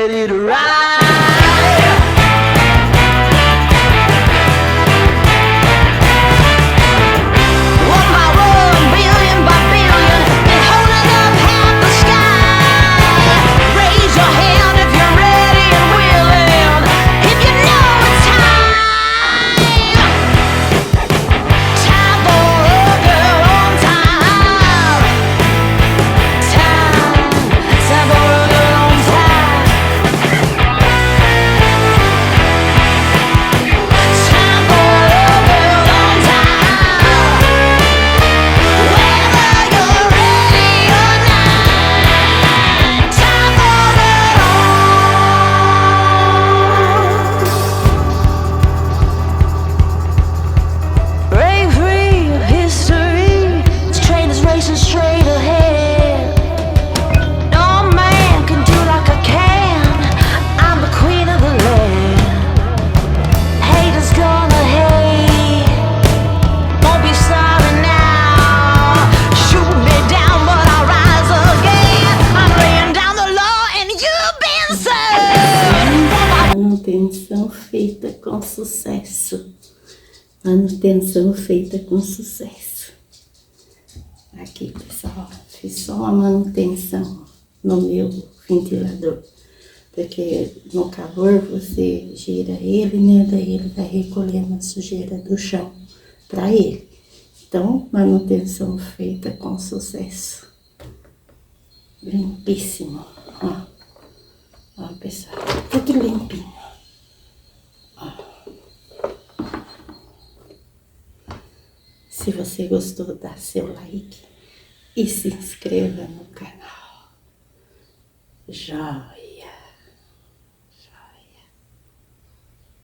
ready to ride. One by one, billion by billion, they're holding up half the sky. Raise your hand if you're ready and willing, if you know it's time. Time for a girl on time. Time for a girl on time. Time for a girl on time. Whether you're ready or not, time for a girl. Break free of history. This train is racing straight ahead. No man can do like I can. I'm the queen of the land. Haters gonna hate. Won't be sorry now. Shoot me down, but I'll rise again. I'm laying down the law and you've been served. Manutenção feita com sucesso. Manutenção feita com sucesso. Aqui, pessoal, fiz só uma manutenção no meu ventilador. Porque no calor você gira ele, né? Daí ele vai recolhendo a sujeira do chão para ele. Então, manutenção feita com sucesso. Limpíssimo, ó. Ó, pessoal, tudo limpinho. Ó. Se você gostou, dá seu like e se inscreva no canal. Joia!